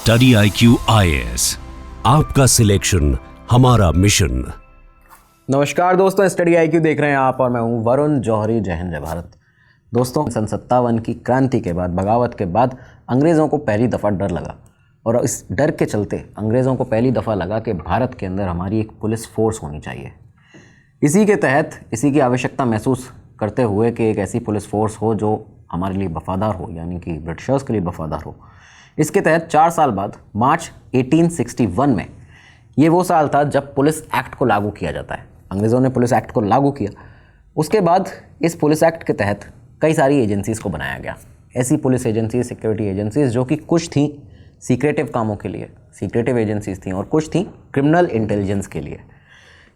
Study IQ IAS, आपका selection हमारा mission. नमस्कार दोस्तों, स्टडी IQ देख रहे हैं आप और मैं हूं वरुण जौहरी। जय हिंद जय भारत। दोस्तों, सन 57 की क्रांति के बाद, बगावत के बाद अंग्रेज़ों को पहली दफ़ा डर लगा और इस डर के चलते अंग्रेज़ों को पहली दफ़ा लगा कि भारत के अंदर हमारी एक पुलिस फोर्स होनी चाहिए। इसी के तहत इसी की आवश्यकता महसूस करते हुए कि एक ऐसी पुलिस फोर्स हो जो हमारे लिए वफ़ादार हो, यानी कि ब्रिटिशर्स के लिए वफ़ादार हो। इसके तहत 4 साल बाद मार्च 1861 में, ये वो साल था जब पुलिस एक्ट को लागू किया जाता है। अंग्रेज़ों ने पुलिस एक्ट को लागू किया। उसके बाद इस पुलिस एक्ट के तहत कई सारी एजेंसीज़ को बनाया गया। ऐसी पुलिस एजेंसी, सिक्योरिटी एजेंसीज़ जो कि कुछ थीं सीक्रेटिव कामों के लिए, सीक्रेटिव एजेंसीज़ थीं, और कुछ थीं क्रिमिनल इंटेलिजेंस के लिए।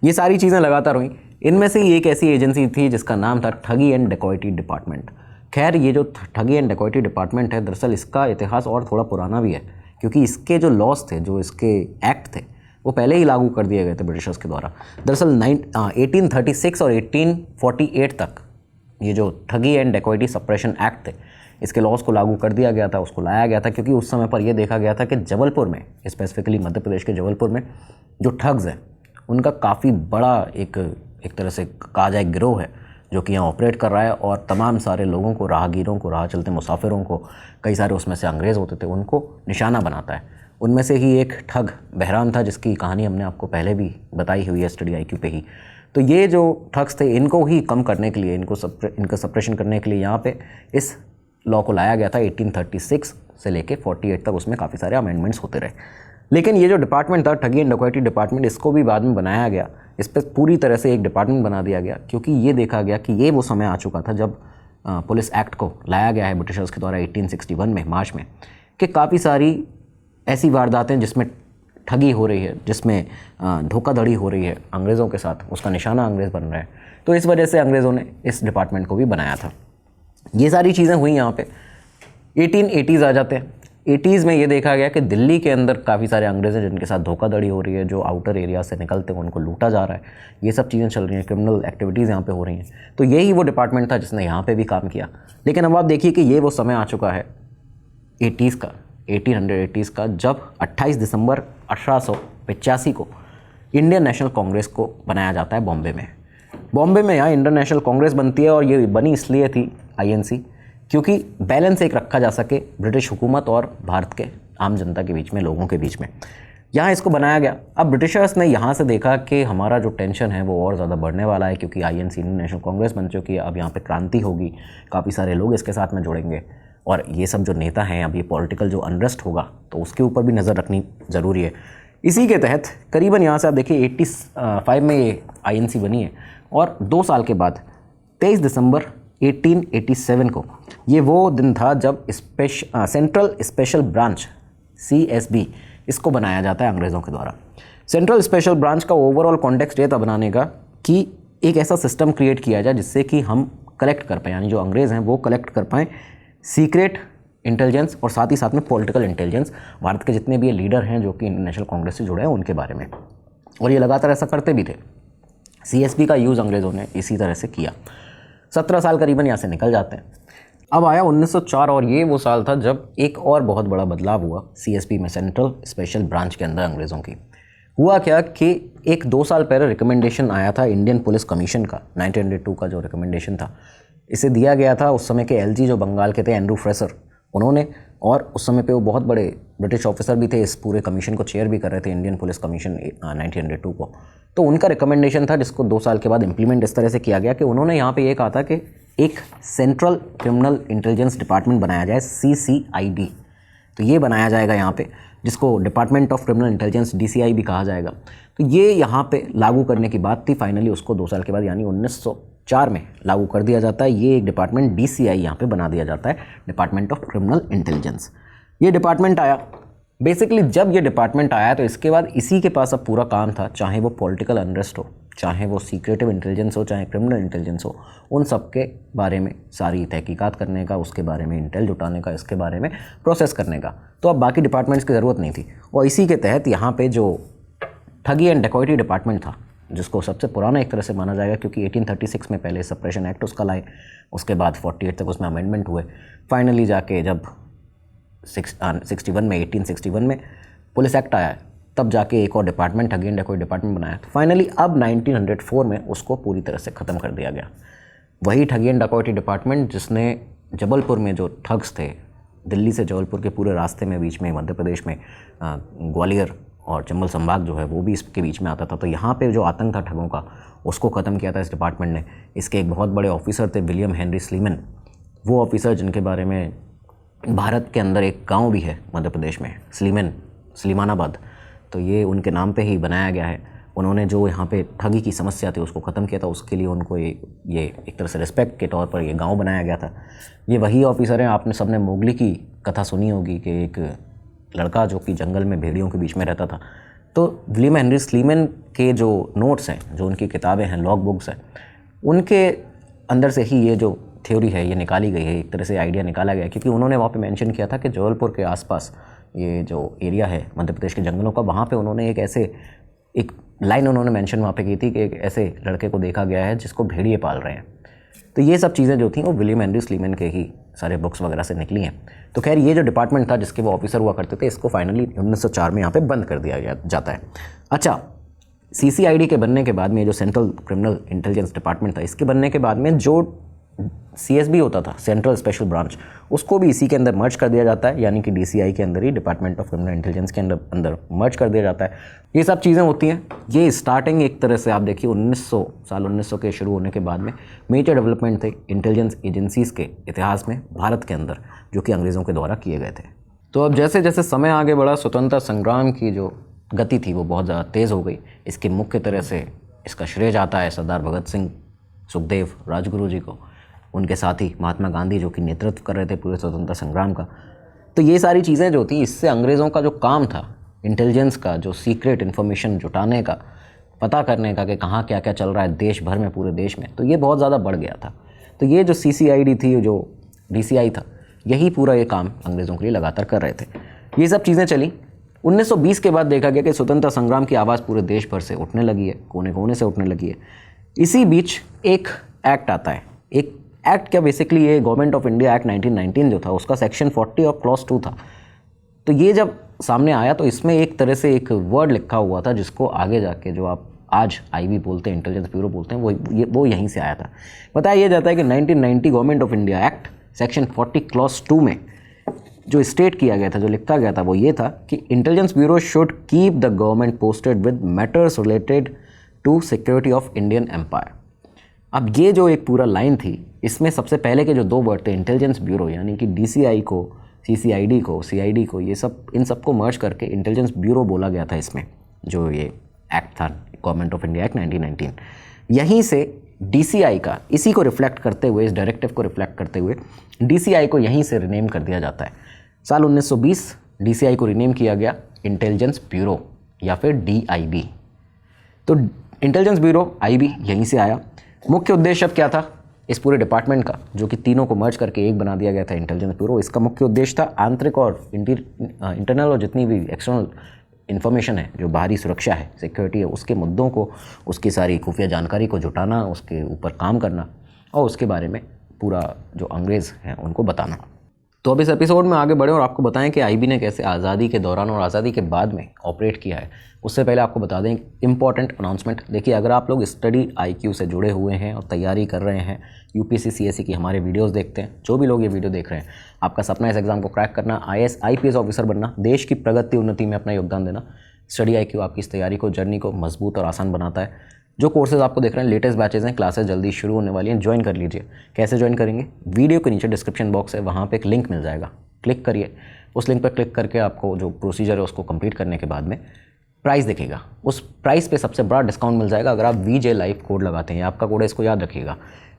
ये सारी चीज़ें लगातार हुई। इनमें से एक ऐसी एजेंसी थी जिसका नाम था ठगी एंड डकैती डिपार्टमेंट। खैर, ये जो ठगी एंड डकैती डिपार्टमेंट है, दरअसल इसका इतिहास और थोड़ा पुराना भी है, क्योंकि इसके जो लॉज थे, जो इसके एक्ट थे, वो पहले ही लागू कर दिए गए थे ब्रिटिशर्स के द्वारा। दरअसल 1836 और 1848 तक ये जो ठगी एंड डकैती सप्रेशन एक्ट थे, इसके लॉज को लागू कर दिया गया था, उसको लाया गया था, क्योंकि उस समय पर यह देखा गया था कि जबलपुर में, स्पेसिफिकली मध्य प्रदेश के जबलपुर में जो ठग्स हैं, उनका काफ़ी बड़ा एक तरह से कहा जाए गिरोह है जो कि यहाँ ऑपरेट कर रहा है, और तमाम सारे लोगों को, राहगीरों को, राह चलते मुसाफिरों को, कई सारे उसमें से अंग्रेज़ होते थे, उनको निशाना बनाता है। उनमें से ही एक ठग बहराम था, जिसकी कहानी हमने आपको पहले भी बताई हुई है स्टडी IQ पे ही। तो ये जो ठग्स थे, इनको ही कम करने के लिए, इनका सप्रेशन करने के लिए यहाँ पे इस लॉ को लाया गया था। 1836 से लेके 48 तक उसमें काफ़ी सारे अमेंडमेंट्स होते रहे। लेकिन ये जो डिपार्टमेंट था, ठगी एंड डकैती डिपार्टमेंट, इसको भी बाद में बनाया गया, इस पर पूरी तरह से एक डिपार्टमेंट बना दिया गया, क्योंकि ये देखा गया कि ये वो समय आ चुका था जब पुलिस एक्ट को लाया गया है ब्रिटिशर्स के द्वारा 1861 में, मार्च में, कि काफ़ी सारी ऐसी वारदातें जिसमें ठगी हो रही है, जिसमें धोखाधड़ी हो रही है अंग्रेज़ों के साथ, उसका निशाना अंग्रेज़ बन रहा है। तो इस वजह से अंग्रेज़ों ने इस डिपार्टमेंट को भी बनाया था। ये सारी चीज़ें हुई यहाँ पे। 1880s आ जाते हैं। 80s में ये देखा गया कि दिल्ली के अंदर काफ़ी सारे अंग्रेज़ हैं जिनके साथ धोखाधड़ी हो रही है, जो आउटर एरिया से निकलते हैं उनको लूटा जा रहा है। ये सब चीज़ें चल रही हैं, क्रिमिनल एक्टिविटीज़ यहाँ पे हो रही हैं। तो यही वो डिपार्टमेंट था जिसने यहाँ पे भी काम किया। लेकिन अब आप देखिए कि ये वो समय आ चुका है 1880s का, जब 28 दिसंबर 1885 को इंडियन नेशनल कांग्रेस को बनाया जाता है बॉम्बे में। बॉम्बे में यहाँ इंडियन नेशनल कांग्रेस बनती है, और ये बनी इसलिए थी INC, क्योंकि बैलेंस एक रखा जा सके ब्रिटिश हुकूमत और भारत के आम जनता के बीच में, लोगों के बीच में। यहाँ इसको बनाया गया। अब ब्रिटिशर्स ने यहाँ से देखा कि हमारा जो टेंशन है वो और ज़्यादा बढ़ने वाला है, क्योंकि INC इंडियन नेशनल कांग्रेस बन चुकी है। अब यहाँ पे क्रांति होगी, काफ़ी सारे लोग इसके साथ में जुड़ेंगे, और ये सब जो नेता हैं, अब ये पॉलिटिकल जो अनरेस्ट होगा, तो उसके ऊपर भी नज़र रखनी ज़रूरी है। इसी के तहत करीबन यहाँ से आप देखिए 85 में ये INC बनी है, और 2 साल के बाद 23 दिसंबर 1887 को, ये वो दिन था जब सेंट्रल स्पेशल ब्रांच CSB इसको बनाया जाता है अंग्रेज़ों के द्वारा। सेंट्रल स्पेशल ब्रांच का ओवरऑल कॉन्टेक्स्ट ये था बनाने का कि एक ऐसा सिस्टम क्रिएट किया जाए जिससे कि हम कलेक्ट कर पाएँ, यानी जो अंग्रेज़ हैं वो कलेक्ट कर पाएँ सीक्रेट इंटेलिजेंस और साथ ही साथ में पॉलिटिकल इंटेलिजेंस, भारत के जितने भी लीडर हैं जो कि इंडियन नेशनल कांग्रेस से जुड़े हैं उनके बारे में। और ये लगातार ऐसा करते भी थे। CSB का यूज़ अंग्रेज़ों ने इसी तरह से किया। 17 साल करीबन यहाँ से निकल जाते हैं। अब आया 1904, और ये वो साल था जब एक और बहुत बड़ा बदलाव हुआ CSB में, सेंट्रल स्पेशल ब्रांच के अंदर अंग्रेज़ों की। हुआ क्या कि एक 2 साल पहले रिकमेंडेशन आया था इंडियन पुलिस कमीशन का, 1902 का जो रिकमेंडेशन था, इसे दिया गया था उस समय के LG जो बंगाल के थे, एंड्रू फ्रेसर, उन्होंने, और उस समय पे वो बहुत बड़े ब्रिटिश ऑफिसर भी थे, इस पूरे कमीशन को चेयर भी कर रहे थे, इंडियन पुलिस कमीशन 1902 को। तो उनका रिकमेंडेशन था, जिसको 2 साल के बाद इम्प्लीमेंट इस तरह से किया गया कि उन्होंने यहाँ पे ये कहा था कि एक सेंट्रल क्रिमिनल इंटेलिजेंस डिपार्टमेंट बनाया जाए, CCID। तो ये बनाया जाएगा यहाँ पे, जिसको department of criminal intelligence DCI भी कहा जाएगा। तो ये यहाँ पे लागू करने की बात थी। फाइनली उसको 2 साल के बाद, यानी 1904 में लागू कर दिया जाता है। ये एक डिपार्टमेंट DCI यहाँ पे बना दिया जाता है, डिपार्टमेंट ऑफ क्रिमिनल इंटेलिजेंस। ये डिपार्टमेंट आया। बेसिकली जब ये डिपार्टमेंट आया तो इसके बाद इसी के पास अब पूरा काम था, चाहे वो पॉलिटिकल अनरेस्ट हो, चाहे वो सीक्रेटिव इंटेलिजेंस हो, चाहे क्रिमिनल इंटेलिजेंस हो, उन सब के बारे में सारी तहकीकात करने का, उसके बारे में इंटेल जुटाने का, इसके बारे में प्रोसेस करने का। तो अब बाकी डिपार्टमेंट्स की ज़रूरत नहीं थी। और इसी के तहत यहाँ पे जो ठगी एंड डकैती डिपार्टमेंट था, जिसको सबसे पुराना एक तरह से माना जाएगा, क्योंकि 1836 में पहले सप्रेशन एक्ट उसका लाए, उसके बाद 48 तक उसमें अमेंडमेंट हुए। फाइनली जाके जब 61 में 1861 में पुलिस एक्ट आया है, तब जाके एक और डिपार्टमेंट ठगी एंड डेकोइट डिपार्टमेंट बनाया। तो फाइनली अब 1904 में उसको पूरी तरह से ख़त्म कर दिया गया। वही ठगी एंड डकैती डिपार्टमेंट जिसने जबलपुर में जो ठग्स थे, दिल्ली से जबलपुर के पूरे रास्ते में बीच में मध्य प्रदेश में ग्वालियर और चंबल संभाग जो है वो भी इसके बीच में आता था, तो यहाँ पे जो आतंक था ठगों का उसको ख़त्म किया था इस डिपार्टमेंट ने। इसके एक बहुत बड़े ऑफिसर थे विलियम हेनरी स्लीमन, वो ऑफिसर जिनके बारे में भारत के अंदर एक गांव भी है मध्य प्रदेश में, स्लीमानाबाद, तो ये उनके नाम पे ही बनाया गया है। उन्होंने जो यहाँ पे ठगी की समस्या थी उसको ख़त्म किया था, उसके लिए उनको ये एक तरह से रिस्पेक्ट के तौर पर ये गांव बनाया गया था। ये वही ऑफिसर हैं, आपने सबने मोगली की कथा सुनी होगी कि एक लड़का जो कि जंगल में भेड़ियों के बीच में रहता था। तो विलियम हेनरी स्लीमन के जो नोट्स हैं, जो उनकी किताबें हैं, लॉग बुक्स हैं, उनके अंदर से ही ये जो थ्योरी है ये निकाली गई है, एक तरह से आइडिया निकाला गया, क्योंकि उन्होंने वहाँ पे मेंशन किया था कि जबलपुर के आसपास ये जो एरिया है मध्य प्रदेश के जंगलों का, वहाँ पे उन्होंने एक लाइन उन्होंने मेंशन वहाँ पे की थी कि एक ऐसे लड़के को देखा गया है जिसको भेड़िए पाल रहे हैं। तो ये सब चीज़ें जो थी वो विलियम हेनरी स्लीमन के ही सारे बुक्स वगैरह से निकली हैं। तो खैर ये जो डिपार्टमेंट था जिसके वो ऑफिसर हुआ करते थे, इसको फाइनली 1904 में यहाँ पे बंद कर दिया जाता है। अच्छा, CCID के बनने के बाद में जो सेंट्रल क्रिमिनल इंटेलिजेंस डिपार्टमेंट था, इसके बनने के बाद में जो CSB होता था, सेंट्रल स्पेशल ब्रांच, उसको भी इसी के अंदर मर्ज कर दिया जाता है, यानी कि DCI के अंदर ही, डिपार्टमेंट ऑफ क्रिमिनल इंटेलिजेंस के अंदर मर्ज कर दिया जाता है। ये सब चीज़ें होती हैं। ये स्टार्टिंग एक तरह से आप देखिए 1900 के शुरू होने के बाद में मेजर डेवलपमेंट थे इंटेलिजेंस एजेंसीज़ के इतिहास में भारत के अंदर, जो कि अंग्रेज़ों के द्वारा किए गए थे। तो अब जैसे जैसे समय आगे बढ़ा, स्वतंत्रता संग्राम की जो गति थी वो बहुत ज़्यादा तेज़ हो गई। इसकी मुख्य तरह से इसका श्रेय जाता है सरदार भगत सिंह, सुखदेव, राजगुरु जी को, उनके साथ ही महात्मा गांधी जो कि नेतृत्व कर रहे थे पूरे स्वतंत्रता संग्राम का। तो ये सारी चीज़ें जो थी, इससे अंग्रेज़ों का जो काम था इंटेलिजेंस का, जो सीक्रेट इन्फॉर्मेशन जुटाने का, पता करने का कि कहाँ क्या क्या चल रहा है देश भर में, पूरे देश में, तो ये बहुत ज़्यादा बढ़ गया था। तो ये जो CCID थी, जो DCI था, यही पूरा ये काम अंग्रेज़ों के लिए लगातार कर रहे थे। ये सब चीज़ें चली। 1920 के बाद देखा गया कि स्वतंत्रता संग्राम की आवाज़ पूरे देश भर से उठने लगी है, कोने कोने से उठने लगी है। इसी बीच एक एक्ट आता है। एक एक्ट क्या, बेसिकली ये गवर्नमेंट ऑफ इंडिया एक्ट 1919 जो था, उसका सेक्शन 40 और क्लॉज 2 था। तो ये जब सामने आया तो इसमें एक तरह से एक वर्ड लिखा हुआ था जिसको आगे जाके जो आप आज IB बोलते हैं, इंटेलिजेंस ब्यूरो बोलते हैं, वो यहीं से आया था। बताया ये जाता है कि 1990 government of India act section 40 clause 2 में जो स्टेट किया गया था, जो लिखा गया था, वो ये था कि intelligence bureau should keep the government posted with matters related to security of Indian empire. अब ये जो एक पूरा लाइन थी, इसमें सबसे पहले के जो 2 वर्ड थे, इंटेलिजेंस ब्यूरो, यानी कि DCI को, CCID को, CID को, ये सब, इन सबको मर्ज करके इंटेलिजेंस ब्यूरो बोला गया था इसमें, जो ये एक्ट था गवर्नमेंट ऑफ इंडिया एक्ट 1919। यहीं से DCI का, इसी को रिफ्लेक्ट करते हुए, इस डायरेक्टिव को रिफ्लेक्ट करते हुए DCI को यहीं से रिनेम कर दिया जाता है। साल 1920 DCI को रिनेम किया गया इंटेलिजेंस ब्यूरो या फिर DIB। तो इंटेलिजेंस ब्यूरो, IB यहीं से आया। मुख्य उद्देश्य अब क्या था इस पूरे डिपार्टमेंट का, जो कि तीनों को मर्ज करके एक बना दिया गया था इंटेलिजेंस ब्यूरो? इसका मुख्य उद्देश्य था आंतरिक और इंटरनल और जितनी भी एक्सटर्नल इन्फॉर्मेशन है, जो बाहरी सुरक्षा है, सिक्योरिटी है, उसके मुद्दों को, उसकी सारी खुफिया जानकारी को जुटाना, उसके ऊपर काम करना और उसके बारे में पूरा जो अंग्रेज़ हैं उनको बताना। तो अब इस एपिसोड में आगे बढ़े और आपको बताएं कि IB ने कैसे आज़ादी के दौरान और आज़ादी के बाद में ऑपरेट किया है। उससे पहले आपको बता दें इंपॉर्टेंट अनाउंसमेंट। देखिए, अगर आप लोग स्टडी IQ से जुड़े हुए हैं और तैयारी कर रहे हैं, UPSC CSE की हमारे वीडियोस देखते हैं, जो भी लोग ये वीडियो देख रहे हैं, आपका सपना इस एग्ज़ाम को क्रैक करना, IAS IPS ऑफिसर बनना, देश की प्रगति उन्नति में अपना योगदान देना, स्टडी IQ आपकी इस तैयारी को, जर्नी को मजबूत और आसान बनाता है। जो कोर्सेज आपको देख रहे हैं, लेटेस्ट बैचेज हैं, क्लासेस जल्दी शुरू होने वाली हैं, ज्वाइन कर लीजिए। कैसे ज्वाइन करेंगे? वीडियो के नीचे डिस्क्रिप्शन बॉक्स है, वहाँ पे एक लिंक मिल जाएगा, क्लिक करिए। उस लिंक पर क्लिक करके आपको जो प्रोसीजर है उसको कंप्लीट करने के बाद में प्राइस दिखेगा। उस प्राइस पे सबसे बड़ा डिस्काउंट मिल जाएगा अगर आप VJ लाइव कोड लगाते हैं। आपका कोड है, इसको याद रखिएगा।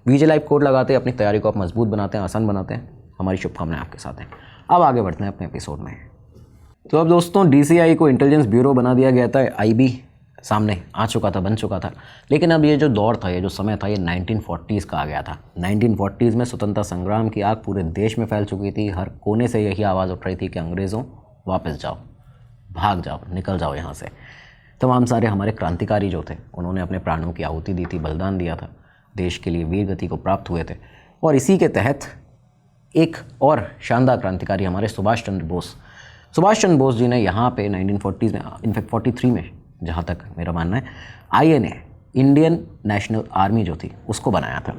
VJ लाइव कोड लगाते हैं, अपनी तैयारी को आप मजबूत बनाते हैं, आसान बनाते हैं। हमारी शुभकामनाएं आपके साथ हैं। अब आगे बढ़ते हैं अपने एपिसोड में। तो अब दोस्तों, DCI को इंटेलिजेंस ब्यूरो बना दिया गया था। IB सामने आ चुका था, बन चुका था। लेकिन अब ये जो दौर था, ये जो समय था, ये 1940s का आ गया था। 1940s में स्वतंत्रता संग्राम की आग पूरे देश में फैल चुकी थी। हर कोने से यही आवाज़ उठ रही थी कि अंग्रेज़ों वापस जाओ, भाग जाओ, निकल जाओ यहाँ से। तमाम सारे हमारे क्रांतिकारी जो थे, उन्होंने अपने प्राणों की आहुति दी थी, बलिदान दिया था, देश के लिए वीर गति को प्राप्त हुए थे। और इसी के तहत एक और शानदार क्रांतिकारी हमारे सुभाष चंद्र बोस जी ने यहाँ पे 1940s में, इनफैक्ट 43 में जहाँ तक मेरा मानना है, INA इंडियन नेशनल आर्मी जो थी उसको बनाया था।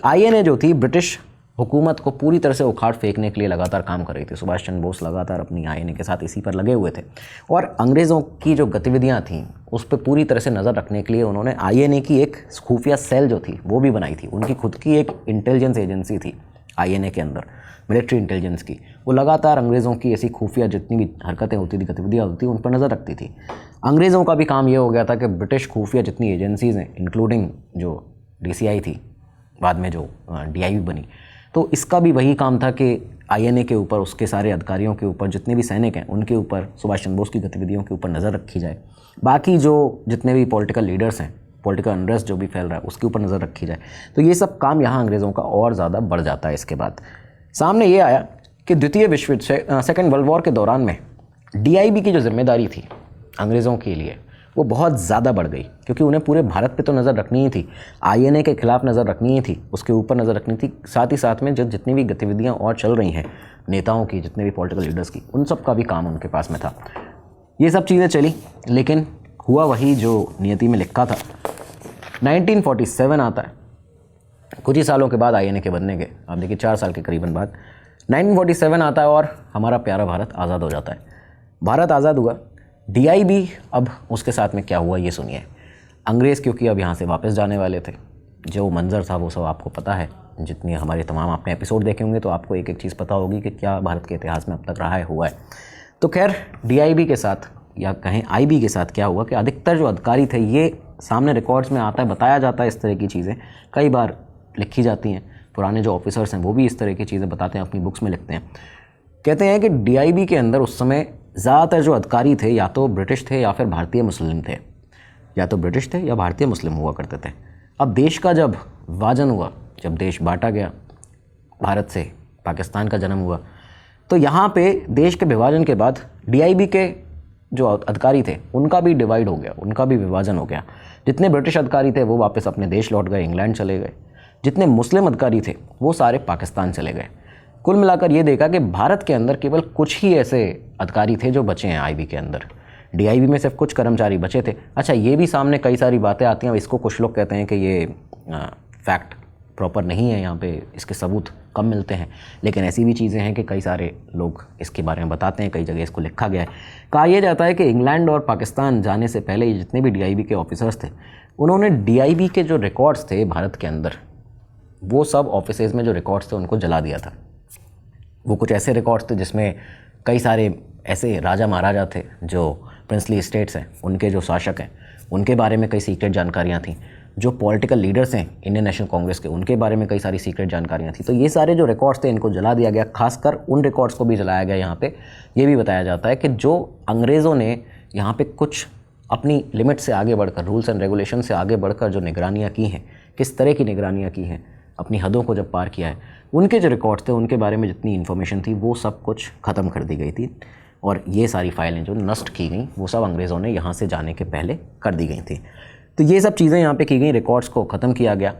INA जो थी ब्रिटिश हुकूमत को पूरी तरह से उखाड़ फेंकने के लिए लगातार काम कर रही थी। सुभाष चंद्र बोस लगातार अपनी INA के साथ इसी पर लगे हुए थे और अंग्रेज़ों की जो गतिविधियां थीं उस पर पूरी तरह से नज़र रखने के लिए उन्होंने INA की एक खुफिया सेल जो थी वो भी बनाई थी। उनकी खुद की एक इंटेलिजेंस एजेंसी थी INA के अंदर, मिलिट्री इंटेलिजेंस की। वो लगातार अंग्रेज़ों की ऐसी खुफिया जितनी भी हरकतें होती थी, गतिविधियाँ होती थी, उन पर नज़र रखती थी। अंग्रेज़ों का भी काम ये हो गया था कि ब्रिटिश खुफिया जितनी एजेंसीज़ हैं, इंक्लूडिंग जो DCI थी, बाद में जो DIB बनी, तो इसका भी वही काम था कि INA के ऊपर, उसके सारे अधिकारियों के ऊपर, जितने भी सैनिक हैं उनके ऊपर, सुभाष चंद्र बोस की गतिविधियों के ऊपर नज़र रखी जाए। बाकी जो जितने भी पॉलिटिकल लीडर्स हैं, पॉलिटिकल अनरेस्ट जो भी फैल रहा है उसके ऊपर नज़र रखी जाए। तो ये सब काम यहाँ अंग्रेज़ों का और ज़्यादा बढ़ जाता है। इसके बाद सामने ये आया कि द्वितीय विश्व युद्ध से सेकेंड वर्ल्ड वॉर के दौरान में DIB की जो जिम्मेदारी थी अंग्रेज़ों के लिए वो बहुत ज़्यादा बढ़ गई, क्योंकि उन्हें पूरे भारत पे तो नज़र रखनी ही थी, INA के खिलाफ नज़र रखनी ही थी, उसके ऊपर नज़र रखनी थी, साथ ही साथ में जो जितनी भी गतिविधियाँ और चल रही हैं नेताओं की, जितने भी पॉलिटिकल लीडर्स की, उन सब का भी काम उनके पास में था। ये सब चीज़ें चली, लेकिन हुआ वही जो नियति में लिखा था। 1947 आता है, कुछ ही सालों के बाद INA के बनने के, आप देखिए 4 साल के करीबन बाद 1947 आता है और हमारा प्यारा भारत आज़ाद हो जाता है। भारत आज़ाद हुआ, DIB अब उसके साथ में क्या हुआ ये सुनिए। अंग्रेज़ क्योंकि अब यहाँ से वापस जाने वाले थे, जो मंजर था वो सब आपको पता है, जितनी हमारे तमाम आपने एपिसोड देखे होंगे तो आपको एक एक चीज़ पता होगी कि क्या भारत के इतिहास में अब तक रहा है, हुआ है। तो खैर DIB के साथ या कहें IB के साथ क्या हुआ कि अधिकतर जो अधिकारी थे, ये सामने रिकॉर्ड्स में आता है, बताया जाता है, इस तरह की चीज़ें कई बार लिखी जाती हैं। पुराने जो ऑफिसर्स हैं वो भी इस तरह की चीज़ें बताते हैं, अपनी बुक्स में लिखते हैं। कहते हैं कि DIB के अंदर उस समय ज़्यादातर जो अधिकारी थे या तो ब्रिटिश थे या फिर भारतीय मुस्लिम थे, या तो ब्रिटिश थे या भारतीय मुस्लिम हुआ करते थे। अब देश का जब विभाजन हुआ, जब देश बांटा गया, भारत से पाकिस्तान का जन्म हुआ, तो यहाँ पे देश के विभाजन के बाद DIB के जो अधिकारी थे उनका भी डिवाइड हो गया, उनका भी विभाजन हो गया। जितने ब्रिटिश अधिकारी थे वो वापस अपने देश लौट गए, इंग्लैंड चले गए। जितने मुस्लिम अधिकारी थे वो सारे पाकिस्तान चले गए। कुल मिलाकर ये देखा कि भारत के अंदर केवल कुछ ही ऐसे अधिकारी थे जो बचे हैं IB के अंदर। DIB में सिर्फ कुछ कर्मचारी बचे थे। अच्छा, ये भी सामने कई सारी बातें आती हैं, इसको कुछ लोग कहते हैं कि ये फैक्ट प्रॉपर नहीं है, यहाँ पे इसके सबूत कम मिलते हैं, लेकिन ऐसी भी चीज़ें हैं कि कई सारे लोग इसके बारे में बताते हैं, कई जगह इसको लिखा गया है। कहा यह जाता है कि इंग्लैंड और पाकिस्तान जाने से पहले जितने भी DIB के ऑफिसर्स थे, उन्होंने DIB के जो रिकॉर्ड्स थे भारत के अंदर, वो सब ऑफिसेज में जो रिकॉर्ड्स थे उनको जला दिया था। वो कुछ ऐसे रिकॉर्ड्स थे जिसमें कई सारे ऐसे राजा महाराजा थे जो प्रिंसली स्टेट्स हैं, उनके जो शासक हैं, उनके बारे में कई सीक्रेट जानकारियाँ थीं। जो पॉलिटिकल लीडर्स हैं इंडियन नेशनल कांग्रेस के, उनके बारे में कई सारी सीक्रेट जानकारियाँ थी। तो ये सारे जो रिकॉर्ड्स थे इनको जला दिया गया। खासकर उन रिकॉर्ड्स को भी जलाया गया। यहाँ पे ये भी बताया जाता है कि जो अंग्रेज़ों ने यहाँ पे कुछ अपनी लिमिट से आगे बढ़कर, रूल्स एंड रेगुलेशन से आगे बढ़कर जो निगरानियाँ की हैं, किस तरह की निगरानियाँ की हैं, अपनी हदों को जब पार किया है, उनके जो रिकॉर्ड्स थे, उनके बारे में जितनी इन्फॉर्मेशन थी वो सब कुछ ख़त्म कर दी गई थी। और ये सारी फाइलें जो नष्ट की गई वो सब अंग्रेज़ों ने यहाँ से जाने के पहले कर दी गई थी। तो ये सब चीज़ें यहाँ पे की गई, रिकॉर्ड्स को ख़त्म किया गया।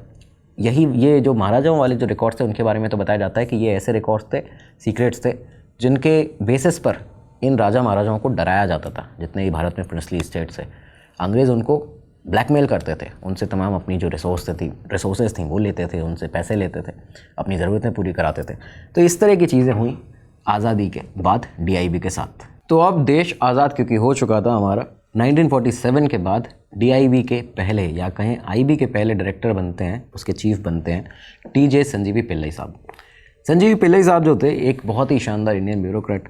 ये जो महाराजाओं वाले जो रिकॉर्ड्स थे उनके बारे में तो बताया जाता है कि ये ऐसे रिकॉर्ड्स थे, सीक्रेट्स थे, जिनके बेसिस पर इन राजा महाराजाओं को डराया जाता था। जितने भी भारत में प्रिंसली स्टेट्स है, अंग्रेज़ उनको ब्लैकमेल करते थे, उनसे तमाम अपनी जो रिसोर्सेज थी वो लेते थे, उनसे पैसे लेते थे, अपनी ज़रूरतें पूरी कराते थे। तो इस तरह की चीज़ें हुई आज़ादी के बाद DIB के साथ। तो अब देश आज़ाद क्योंकि हो चुका था हमारा, 1947 के बाद DIB के पहले या कहें IB के पहले डायरेक्टर बनते हैं, उसके चीफ बनते हैं TJ संजीवी पिल्लई साहब। संजीवी पिल्लई साहब जो थे एक बहुत ही शानदार इंडियन ब्यूरोक्रेट,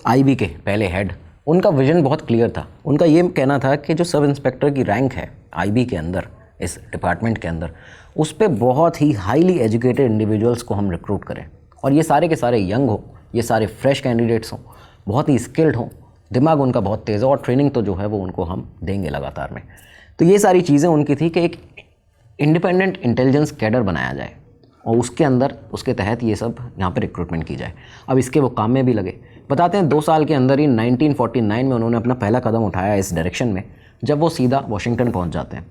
IB के पहले हेड। उनका विजन बहुत क्लियर था। उनका ये कहना था कि जो सब इंस्पेक्टर की रैंक है IB के अंदर, इस डिपार्टमेंट के अंदर, उस पर बहुत ही हाईली एजुकेटेड इंडिविजुअल्स को हम रिक्रूट करें, और ये सारे के सारे यंग हो, ये सारे फ्रेश कैंडिडेट्स हों, बहुत ही स्किल्ड हों, दिमाग उनका बहुत तेज़ हो, और ट्रेनिंग तो जो है वो उनको हम देंगे लगातार में। तो ये सारी चीज़ें उनकी थी कि एक इंडिपेंडेंट इंटेलिजेंस कैडर बनाया जाए और उसके अंदर, उसके तहत ये सब यहाँ पे रिक्रूटमेंट की जाए। अब इसके वो काम में भी लगे। बताते हैं 2 साल के अंदर ही 1949 में उन्होंने अपना पहला कदम उठाया इस डायरेक्शन में, जब वो सीधा वाशिंगटन पहुँच जाते हैं।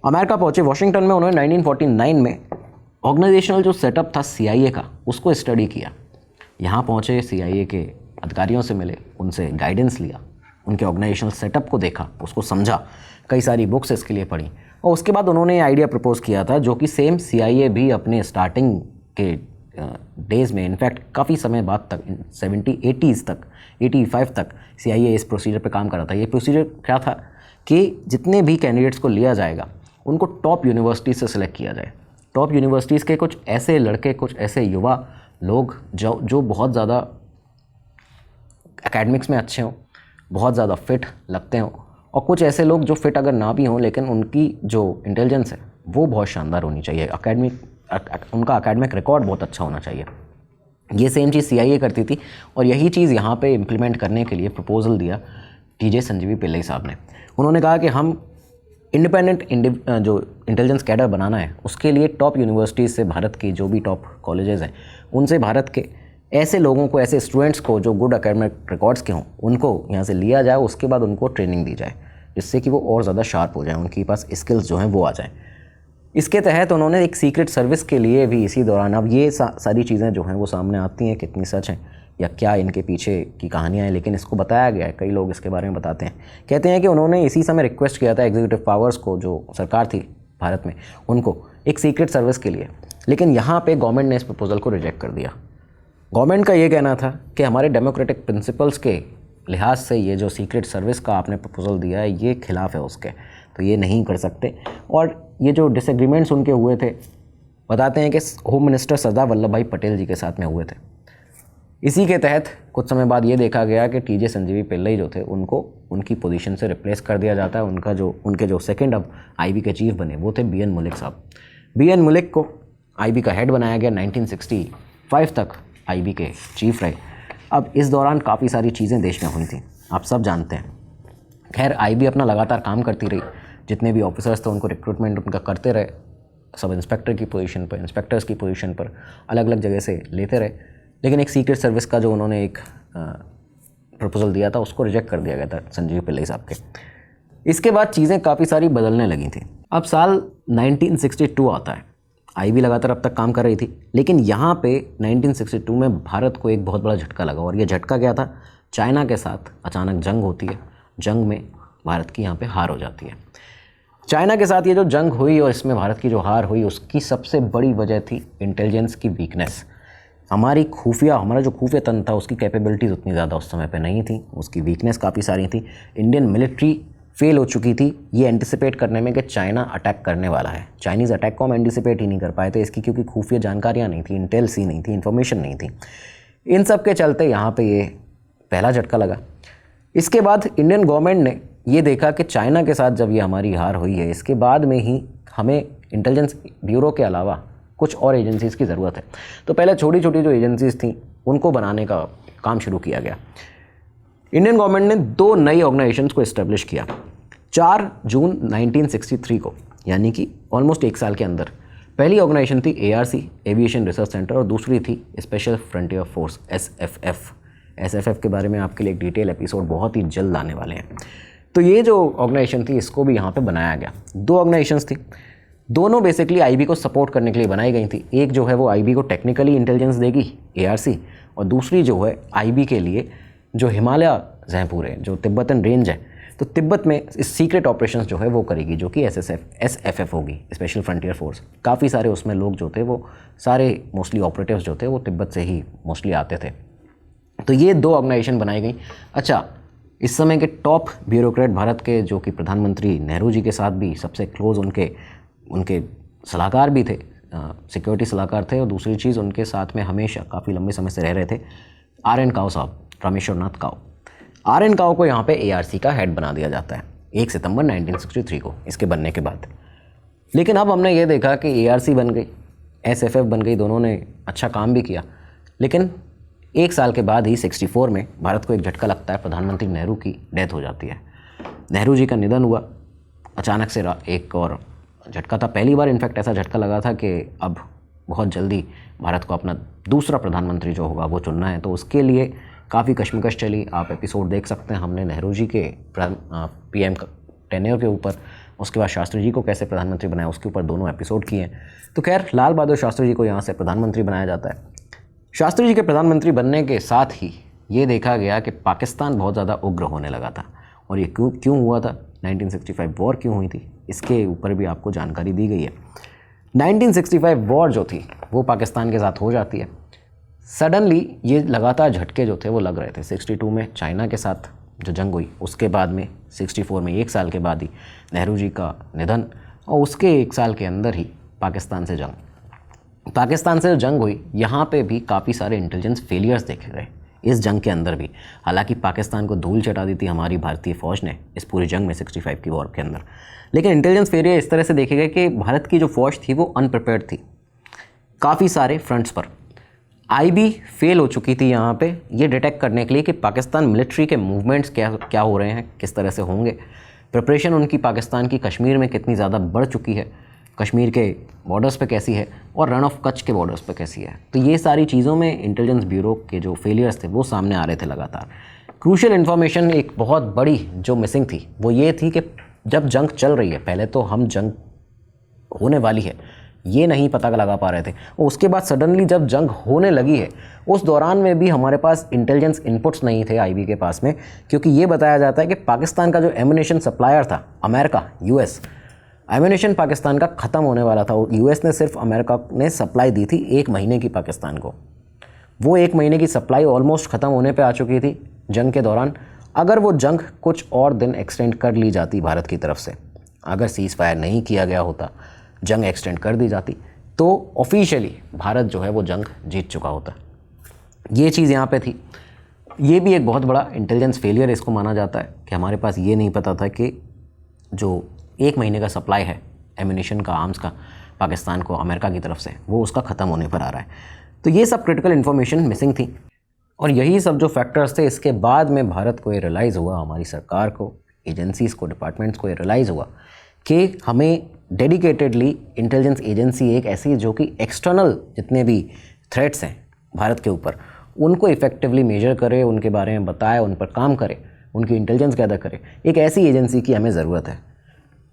अमेरिका पहुँचे। वाशिंगटन में उन्होंने 1949 में ऑर्गेनाइजेशनल जो सेटअप था CIA का, उसको स्टडी किया। यहाँ पहुँचे, CIA के अधिकारियों से मिले, उनसे गाइडेंस लिया, उनके ऑर्गेनाइजेशनल सेटअप को देखा, उसको समझा, कई सारी बुक्स इसके लिए पढ़ी, और उसके बाद उन्होंने आइडिया प्रपोज किया था जो कि सेम CIA भी अपने स्टार्टिंग के डेज़ में, इनफैक्ट काफ़ी समय बाद तक, 70-80s तक, 85 तक CIA इस प्रोसीजर पे काम कर रहा था। ये प्रोसीजर क्या था कि जितने भी कैंडिडेट्स को लिया जाएगा उनको टॉप यूनिवर्सिटीज़ से सिलेक्ट किया जाए। टॉप यूनिवर्सिटीज़ के कुछ ऐसे लड़के, कुछ ऐसे युवा लोग जो बहुत ज़्यादा एकेडमिक्स में अच्छे हों, बहुत ज़्यादा फिट लगते हों, और कुछ ऐसे लोग जो फिट अगर ना भी हों लेकिन उनकी जो इंटेलिजेंस है वो बहुत शानदार होनी चाहिए, उनका एकेडमिक रिकॉर्ड बहुत अच्छा होना चाहिए। ये सेम चीज़ CIA करती थी, और यही चीज़ यहाँ पे इम्प्लीमेंट करने के लिए प्रपोजल दिया TJ संजीवी पिल्लई साहब ने। उन्होंने कहा कि हम इंडिपेंडेंट जो इंटेलिजेंस कैडर बनाना है, उसके लिए टॉप यूनिवर्सिटीज़ से, भारत की जो भी टॉप कॉलेजेस हैं, उनसे भारत के ऐसे लोगों को, ऐसे स्टूडेंट्स को जो गुड एकेडमिक रिकॉर्ड्स के हों, उनको यहाँ से लिया जाए। उसके बाद उनको ट्रेनिंग दी जाए जिससे कि वो और ज़्यादा शार्प हो जाए, उनके पास स्किल्स जो हैं वो आ जाएँ। इसके तहत उन्होंने एक सीक्रेट सर्विस के लिए भी इसी दौरान, अब ये सारी चीज़ें जो हैं वो सामने आती हैं, कितनी सच हैं या क्या इनके पीछे की कहानियाँ हैं, लेकिन इसको बताया गया है, कई लोग इसके बारे में बताते हैं। कहते हैं कि उन्होंने इसी समय रिक्वेस्ट किया था एग्जीक्यूटिव पावर्स को, जो सरकार थी भारत में, उनको एक सीक्रेट सर्विस के लिए, लेकिन यहाँ पे गवर्नमेंट ने इस प्रपोजल को रिजेक्ट कर दिया। गवर्नमेंट का ये कहना था कि हमारे डेमोक्रेटिक प्रिंसिपल्स के लिहाज से ये जो सीक्रेट सर्विस का आपने प्रपोजल दिया है ये खिलाफ है उसके, तो ये नहीं कर सकते। और ये जो डिसएग्रीमेंट्स उनके हुए थे, बताते हैं कि होम मिनिस्टर सरदार वल्लभ भाई पटेल जी के साथ में हुए थे। इसी के तहत कुछ समय बाद ये देखा गया कि TJ संजीवी पिल्लई जो थे उनको उनकी पोजीशन से रिप्लेस कर दिया जाता है। उनके जो सेकंड अब IB के चीफ बने वो थे BN मुलिक साहब। BN मुलिक को IB का हेड बनाया गया। 1965 तक IB के चीफ रहे। अब इस दौरान काफ़ी सारी चीज़ें देश में हुई थी, आप सब जानते हैं। खैर IB अपना लगातार काम करती रही, जितने भी ऑफिसर्स थे उनको रिक्रूटमेंट उनका करते रहे, सब इंस्पेक्टर की पोजीशन पर, इंस्पेक्टर्स की पोजीशन पर अलग अलग जगह से लेते रहे, लेकिन एक सीक्रेट सर्विस का जो उन्होंने एक प्रपोजल दिया था उसको रिजेक्ट कर दिया गया था संजीव पिल्लई साहब के। इसके बाद चीज़ें काफ़ी सारी बदलने लगी थी। अब साल 1962 आता है, IB लगातार अब तक काम कर रही थी, लेकिन यहाँ पे 1962 में भारत को एक बहुत बड़ा झटका लगा, और ये झटका क्या था? चाइना के साथ अचानक जंग होती है, जंग में भारत की यहाँ पे हार हो जाती है। चाइना के साथ ये जो जंग हुई और इसमें भारत की जो हार हुई, उसकी सबसे बड़ी वजह थी इंटेलिजेंस की वीकनेस। हमारा जो खुफिया तंत्र था उसकी कैपेबिलिटीज़ उतनी ज़्यादा उस समय पे नहीं थी, उसकी वीकनेस काफ़ी सारी थी। इंडियन मिलिट्री फेल हो चुकी थी ये एंटिसिपेट करने में कि चाइना अटैक करने वाला है। चाइनीज़ अटैक को हम एंटिसिपेट ही नहीं कर पाए थे इसकी, क्योंकि खुफिया जानकारियाँ नहीं थी, इंटेल सी नहीं थी, इन्फॉर्मेशन नहीं थी। इन सब के चलते यहाँ पे ये पहला झटका लगा। इसके बाद इंडियन गवर्नमेंट ने ये देखा कि चाइना के साथ जब ये हमारी हार हुई है, इसके बाद में ही हमें इंटेलिजेंस ब्यूरो के अलावा कुछ और एजेंसीज़ की ज़रूरत है। तो पहले छोटी छोटी जो एजेंसीज़ थी उनको बनाने का काम शुरू किया गया। इंडियन गवर्नमेंट ने 2 नई ऑर्गेनाइजेशंस को इस्टेब्लिश किया 4 जून 1963 को, यानी कि ऑलमोस्ट 1 साल के अंदर। पहली ऑर्गेनाइजेशन थी ARC, एविएशन रिसर्च सेंटर, और दूसरी थी special frontier force, SFF। SFF के बारे में आपके लिए एक डिटेल एपिसोड बहुत ही जल्द आने वाले हैं। तो ये जो ऑर्गेनाइजेशन थी इसको भी यहाँ पे बनाया गया। 2 ऑर्गेनाइजेशंस थी, दोनों बेसिकली IB को सपोर्ट करने के लिए बनाई गई थी। एक जो है वो IB को टेक्निकली इंटेलिजेंस देगी, ARC, और दूसरी जो है IB के लिए जो हिमालय हैं पूरे, जो तिब्बतन रेंज है, तो तिब्बत में इस सीक्रेट ऑपरेशंस जो है वो करेगी, जो कि SFF होगी, स्पेशल फ्रंटियर फोर्स। काफ़ी सारे उसमें लोग जो थे वो सारे मोस्टली ऑपरेटिव्स जो थे वो तिब्बत से ही मोस्टली आते थे। तो ये 2 ऑर्गेनाइजेशन बनाई गई। अच्छा, इस समय के टॉप ब्यूरोक्रेट भारत के, जो कि प्रधानमंत्री नेहरू जी के साथ भी सबसे क्लोज उनके सलाहकार भी थे, सिक्योरिटी सलाहकार थे, और दूसरी चीज़ उनके साथ में हमेशा काफ़ी लंबे समय से रह रहे थे RN काओ साहब, रामेश्वर नाथ काओ। RN काओ को यहाँ पे ARC का हेड बना दिया जाता है 1 सितंबर 1963 को, इसके बनने के बाद। लेकिन अब हमने ये देखा कि ARC बन गई, SFF बन गई, दोनों ने अच्छा काम भी किया, लेकिन 1 साल के बाद ही 64 में भारत को एक झटका लगता है, प्रधानमंत्री नेहरू की डेथ हो जाती है। नेहरू जी का निधन हुआ अचानक से, एक और झटका था। पहली बार इनफैक्ट ऐसा झटका लगा था कि अब बहुत जल्दी भारत को अपना दूसरा प्रधानमंत्री जो होगा वो चुनना है, तो उसके लिए काफ़ी कश्मकश चली। आप एपिसोड देख सकते हैं, हमने नेहरू जी के PM टेन्योर के ऊपर उसके बाद शास्त्री जी को कैसे प्रधानमंत्री बनाया उसके ऊपर दोनों एपिसोड किए हैं। तो खैर लाल बहादुर शास्त्री जी को यहाँ से प्रधानमंत्री बनाया जाता है। शास्त्री जी के प्रधानमंत्री बनने के साथ ही ये देखा गया कि पाकिस्तान बहुत ज़्यादा उग्र होने लगा था। और ये क्यों हुआ था, 1965 वॉर क्यों हुई थी, इसके ऊपर भी आपको जानकारी दी गई है। 1965 वॉर जो थी वो पाकिस्तान के साथ हो जाती है। सडनली ये लगातार झटके जो थे वो लग रहे थे। 62 में चाइना के साथ जो जंग हुई, उसके बाद में 64 में 1 साल के बाद ही नेहरू जी का निधन, और उसके 1 साल के अंदर ही पाकिस्तान से जो जंग हुई, यहाँ पे भी काफ़ी सारे इंटेलिजेंस फेलियर्स देखे गए इस जंग के अंदर भी। हालांकि पाकिस्तान को धूल चटा दी थी हमारी भारतीय फ़ौज ने इस पूरी जंग में 65 की वॉर के अंदर, लेकिन इंटेलिजेंस फेलियर इस तरह से देखे गए कि भारत की जो फ़ौज थी वो अनप्रिपेयर्ड थी काफ़ी सारे फ्रंट्स पर। आईबी फेल हो चुकी थी यहाँ पे ये डिटेक्ट करने के लिए कि पाकिस्तान मिलिट्री के मूवमेंट्स क्या हो रहे हैं, किस तरह से होंगे। प्रिपरेशन उनकी पाकिस्तान की कश्मीर में कितनी ज़्यादा बढ़ चुकी है, कश्मीर के बॉर्डर्स पे कैसी है और रन ऑफ कच्छ के बॉर्डर्स पे कैसी है। तो ये सारी चीज़ों में इंटेलिजेंस ब्यूरो के जो फेलियर्स थे वो सामने आ रहे थे लगातार। क्रूशियल इन्फॉर्मेशन एक बहुत बड़ी जो मिसिंग थी वो ये थी कि जब जंग चल रही है, पहले तो हम जंग होने वाली है ये नहीं पता लगा पा रहे थे, और उसके बाद सडनली जब जंग होने लगी है उस दौरान में भी हमारे पास इंटेलिजेंस इनपुट्स नहीं थे आईबी के पास में, क्योंकि ये बताया जाता है कि पाकिस्तान का जो एमुनेशन सप्लायर था अमेरिका, यूएस, एमुनेशन पाकिस्तान का ख़त्म होने वाला था। यूएस ने सिर्फ अमेरिका ने सप्लाई दी थी 1 महीने की पाकिस्तान को। वो 1 महीने की सप्लाई ऑलमोस्ट ख़त्म होने पे आ चुकी थी जंग के दौरान। अगर वो जंग कुछ और दिन एक्सटेंड कर ली जाती भारत की तरफ से, अगर सीज़ फायर नहीं किया गया होता, जंग एक्सटेंड कर दी जाती, तो ऑफिशियली भारत जो है वो जंग जीत चुका होता। ये चीज़ यहाँ पे थी। ये भी एक बहुत बड़ा इंटेलिजेंस फेलियर इसको माना जाता है कि हमारे पास ये नहीं पता था कि जो 1 महीने का सप्लाई है एम्यूनिशन का, आर्म्स का पाकिस्तान को अमेरिका की तरफ से, वो उसका ख़त्म होने पर आ रहा है। तो ये सब क्रिटिकल इन्फॉर्मेशन मिसिंग थी, और यही सब जो फैक्टर्स थे इसके बाद में भारत को ये रियलाइज़ हुआ, हमारी सरकार को, एजेंसीज़ को, डिपार्टमेंट्स को ये रियलाइज़ हुआ कि हमें डेडिकेटेडली इंटेलिजेंस एजेंसी एक ऐसी जो कि एक्सटर्नल जितने भी थ्रेट्स हैं भारत के ऊपर उनको इफ़ेक्टिवली मेजर करे, उनके बारे में बताए, उन पर काम करे, उनकी इंटेलिजेंस गैदर करे, एक ऐसी एजेंसी की हमें ज़रूरत है।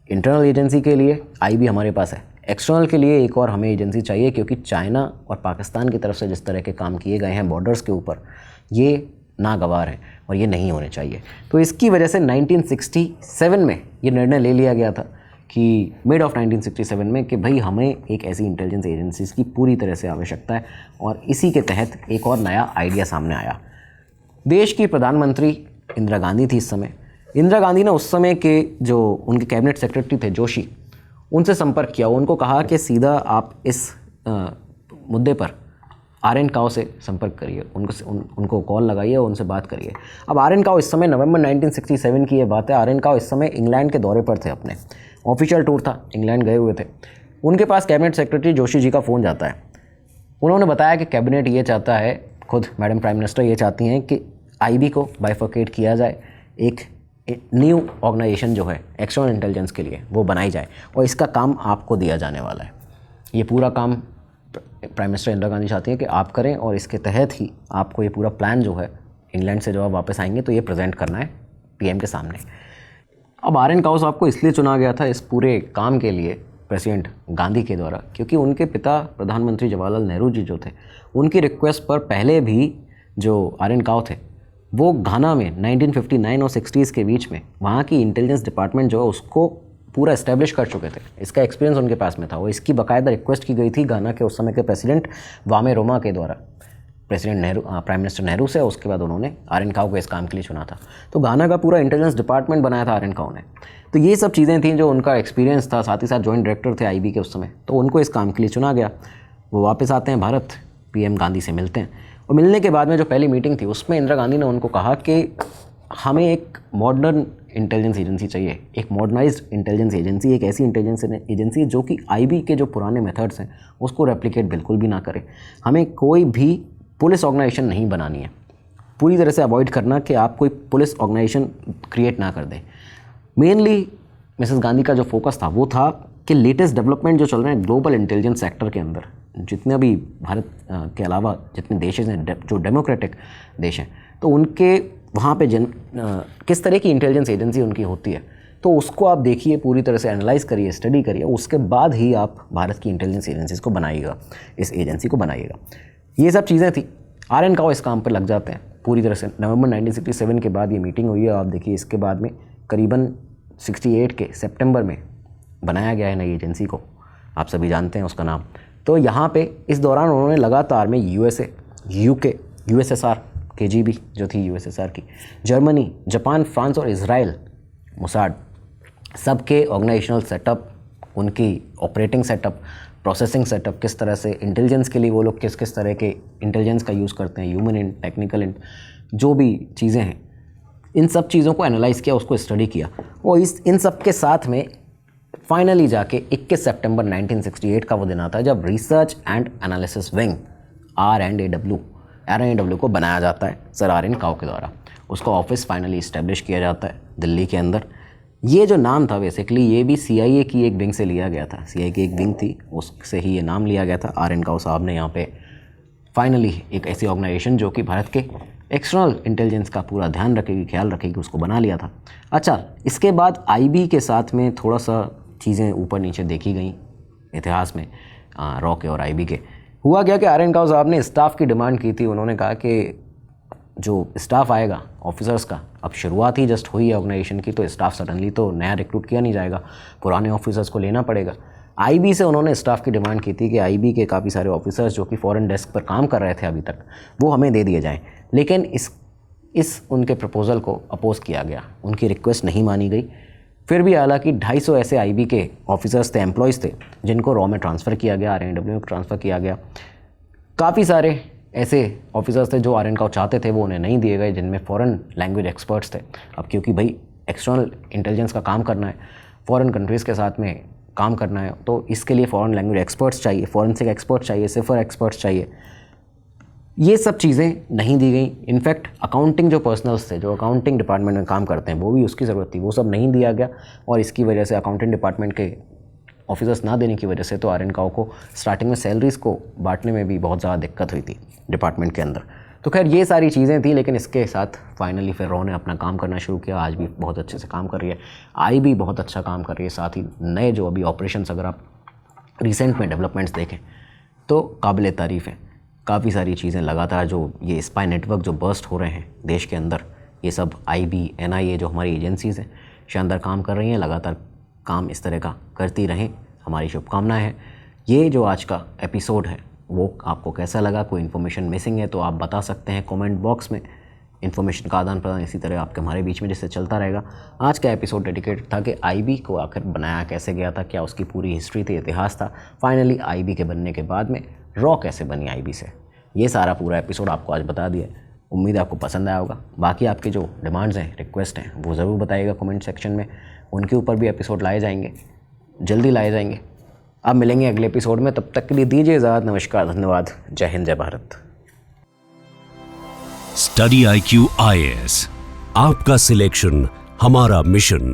इंटरनल एजेंसी के लिए आईबी हमारे पास है, एक्सटर्नल के लिए एक और हमें एजेंसी चाहिए, क्योंकि चाइना और पाकिस्तान की तरफ से जिस तरह के काम किए गए हैं बॉर्डर्स के ऊपर, ये नागवार है और ये नहीं होने चाहिए। तो इसकी वजह से 1967 में ये निर्णय ले लिया गया था कि मिड ऑफ 1967 में कि भाई हमें एक ऐसी इंटेलिजेंस एजेंसीज़ की पूरी तरह से आवश्यकता है, और इसी के तहत एक और नया आइडिया सामने आया। देश की प्रधानमंत्री इंदिरा गांधी थी इस समय। इंदिरा गांधी ने उस समय के जो उनके कैबिनेट सेक्रेटरी थे जोशी, उनसे संपर्क किया, उनको कहा कि सीधा आप इस मुद्दे पर आर.एन. काओ से संपर्क करिए, उनको कॉल लगाइए और उनसे बात करिए। अब आर.एन. काओ इस समय नवंबर 1967 की ये बात है, आर.एन. काओ इस समय इंग्लैंड के दौरे पर थे, अपने ऑफिशियल टूर था, इंग्लैंड गए हुए थे। उनके पास कैबिनेट सेक्रेटरी जोशी जी का फ़ोन जाता है। उन्होंने बताया कि कैबिनेट ये चाहता है, खुद मैडम प्राइम मिनिस्टर ये चाहती हैं कि आईबी को बाइफर्केट किया जाए, एक न्यू ऑर्गेनाइजेशन जो है एक्सटर्नल इंटेलिजेंस के लिए वो बनाई जाए, और इसका काम आपको दिया जाने वाला है। ये पूरा काम प्राइम मिनिस्टर इंदिरा गांधी चाहती हैं कि आप करें, और इसके तहत ही आपको ये पूरा प्लान जो है इंग्लैंड से जब आप वापस आएंगे तो ये प्रेजेंट करना है पीएम के सामने। अब आर.एन. काओ साहब को इसलिए चुना गया था इस पूरे काम के लिए प्रेसिडेंट गांधी के द्वारा, क्योंकि उनके पिता प्रधानमंत्री जवाहरलाल नेहरू जी जो थे, उनकी रिक्वेस्ट पर पहले भी जो आर.एन. काओ थे वो घाना में 1959 और 60s के बीच में वहाँ की इंटेलिजेंस डिपार्टमेंट जो है उसको पूरा इस्टेब्लिश कर चुके थे। इसका एक्सपीरियंस उनके पास में था, वो इसकी बाकायदा रिक्वेस्ट की गई थी घाना के उस समय के प्रेसिडेंट वामे रोमा के द्वारा, president Nehru, prime minister Nehru से। उसके बाद उन्होंने आर.एन. काओ को इस काम के लिए चुना था। तो घाना का पूरा इंटेलिजेंस डिपार्टमेंट बनाया था आर.एन. काओ ने। तो ये सब चीज़ें थी जो उनका एक्सपीरियंस था, साथ ही साथ जॉइंट डायरेक्टर थे आईबी के उस समय, तो उनको इस काम के लिए चुना गया। वो वापस आते हैं भारत, पीएम गांधी से मिलते हैं, और मिलने के बाद में जो पहली मीटिंग थी उसमें इंदिरा गांधी ने उनको कहा कि हमें एक मॉडर्न इंटेलिजेंस एजेंसी चाहिए, एक मॉडर्नाइज्ड इंटेलिजेंस एजेंसी, एक ऐसी इंटेलिजेंस एजेंसी जो कि आईबी के जो पुराने मेथड्स हैं उसको रेप्लिकेट बिल्कुल भी ना करे। हमें कोई भी पुलिस ऑर्गेनाइजेशन नहीं बनानी है, पूरी तरह से अवॉइड करना कि आप कोई पुलिस ऑर्गेनाइजेशन क्रिएट ना कर दें। मेनली मिसेस गांधी का जो फोकस था वो था कि लेटेस्ट डेवलपमेंट जो चल रहे हैं ग्लोबल इंटेलिजेंस सेक्टर के अंदर, जितने भी भारत के अलावा जितने देश हैं जो डेमोक्रेटिक देश हैं, तो उनके वहाँ पे किस तरह की इंटेलिजेंस एजेंसी उनकी होती है, तो उसको आप देखिए, पूरी तरह से एनालाइज करिए, स्टडी करिए, उसके बाद ही आप भारत की इंटेलिजेंस एजेंसीज को बनाइएगा, इस एजेंसी को बनाइएगा। ये सब चीज़ें थी। आर.एन. काओ इस काम पर लग जाते हैं पूरी तरह से। नवंबर 1967 के बाद ये मीटिंग हुई है। आप देखिए इसके बाद में करीबन 68 के सितंबर में बनाया गया है नई एजेंसी को, आप सभी जानते हैं उसका नाम। तो यहाँ पे इस दौरान उन्होंने लगातार में USA, UK, USSR, KGB जो थी USSR की, जर्मनी, जापान, फ्रांस और इज़राइल, मोसाड, सबके ऑर्गेनाइजेशनल सेटअप, उनकी ऑपरेटिंग सेटअप, प्रोसेसिंग सेटअप, किस तरह से इंटेलिजेंस के लिए वो लोग किस किस तरह के इंटेलिजेंस का यूज़ करते हैं, ह्यूमन इंट, टेक्निकल इंट, जो भी चीज़ें हैं, इन सब चीज़ों को एनालाइज़ किया, उसको स्टडी किया। और इन सब के साथ में फाइनली जाके 21 सितंबर 1968 का वो दिन आता है जब research and analysis wing R&AW को बनाया जाता है सर आर.एन. काओ के द्वारा। उसका ऑफिस फाइनली इस्टेब्लिश किया जाता है दिल्ली के अंदर। ये जो नाम था बेसिकली ये भी CIA की एक विंग से लिया गया था। CIA की एक विंग थी, उससे ही ये नाम लिया गया था। R.N. काओ साहब ने यहाँ पे फाइनली एक ऐसी ऑर्गेनाइजेशन जो कि भारत के एक्सटर्नल इंटेलिजेंस का पूरा ध्यान रखेगी, ख्याल रखेगी, उसको बना लिया था। अच्छा, इसके बाद IB के साथ में थोड़ा सा चीज़ें ऊपर नीचे देखी गई इतिहास में, रॉ के और IB के। हुआ क्या कि R.N. काओ साहब ने स्टाफ की डिमांड की थी। उन्होंने कहा कि जो स्टाफ आएगा ऑफिसर्स का, अब शुरुआत ही जस्ट हुई है ऑर्गेनाइजेशन की, तो स्टाफ सडनली तो नया रिक्रूट किया नहीं जाएगा, पुराने ऑफिसर्स को लेना पड़ेगा। IB से उन्होंने स्टाफ की डिमांड की थी कि IB के काफ़ी सारे ऑफिसर्स जो कि फॉरेन डेस्क पर काम कर रहे थे अभी तक, वो हमें दे दिए जाएं। लेकिन इस उनके प्रपोज़ल को अपोज़ किया गया, उनकी रिक्वेस्ट नहीं मानी गई। फिर भी हालांकि 250 ऐसे IB के ऑफिसर्स थे, एम्प्लॉयज़ थे, जिनको रॉ में ट्रांसफ़र किया गया, R&AW में ट्रांसफ़र किया गया। काफ़ी सारे ऐसे ऑफिसर्स थे जो R.N. काओ चाहते थे, वो उन्हें नहीं दिए गए, जिनमें फ़ॉरेन लैंग्वेज एक्सपर्ट्स थे। अब क्योंकि भाई एक्सटर्नल इंटेलिजेंस का काम करना है, फ़ॉरेन कंट्रीज़ के साथ में काम करना है, तो इसके लिए फ़ॉरेन लैंग्वेज एक्सपर्ट्स चाहिए, फॉरेंसिक एक्सपर्ट्स चाहिए, सिफर एक्सपर्ट्स चाहिए। ये सब चीज़ें नहीं दी गई। इनफैक्ट अकाउंटिंग जो पर्सनल्स थे, जो अकाउंटिंग डिपार्टमेंट में काम करते हैं, वो भी उसकी ज़रूरत थी, वो सब नहीं दिया गया। और इसकी वजह से अकाउंटिंग डिपार्टमेंट के ऑफिसर्स ना देने की वजह से तो R.N. काओ को स्टार्टिंग में सैलरीज़ को बांटने में भी बहुत ज़्यादा दिक्कत हुई थी डिपार्टमेंट के अंदर। तो खैर ये सारी चीज़ें थी, लेकिन इसके साथ फाइनली फिर रॉ ने अपना काम करना शुरू किया। आज भी बहुत अच्छे से काम कर रही है, IB बहुत अच्छा काम कर रही है। साथ ही नए जो अभी ऑपरेशंस अगर आप रिसेंट में डेवलपमेंट्स देखें तो काबिल तारीफ़ है। काफ़ी सारी चीज़ें लगातार जो ये स्पाई नेटवर्क जो बर्स्ट हो रहे हैं देश के अंदर, ये सब IB, NIA जो हमारी एजेंसीज़ हैं शानदार काम कर रही हैं। लगातार काम इस तरह का करती रहें, हमारी शुभकामनाएं हैं। ये जो आज का एपिसोड है वो आपको कैसा लगा? कोई इन्फॉर्मेशन मिसिंग है तो आप बता सकते हैं कमेंट बॉक्स में। इन्फॉर्मेशन का आदान प्रदान इसी तरह आपके हमारे बीच में जिससे चलता रहेगा। आज का एपिसोड डेडिकेटेड था कि IB को आखिर बनाया कैसे गया था, क्या उसकी पूरी हिस्ट्री थी, इतिहास था। फाइनली IB के बनने के बाद में रॉ कैसे बनी IB से, ये सारा पूरा एपिसोड आपको आज बता दिया। उम्मीद है आपको पसंद आया होगा। बाकी आपके जो डिमांड्स हैं, रिक्वेस्ट हैं, वो ज़रूर बताइएगा कमेंट सेक्शन में। उनके ऊपर भी एपिसोड लाए जाएंगे, जल्दी लाए जाएंगे। अब मिलेंगे अगले एपिसोड में, तब तक के लिए दीजिए इजाज़त। नमस्कार, धन्यवाद, जय हिंद, जय भारत। स्टडी IQ IAS, आपका सिलेक्शन हमारा मिशन।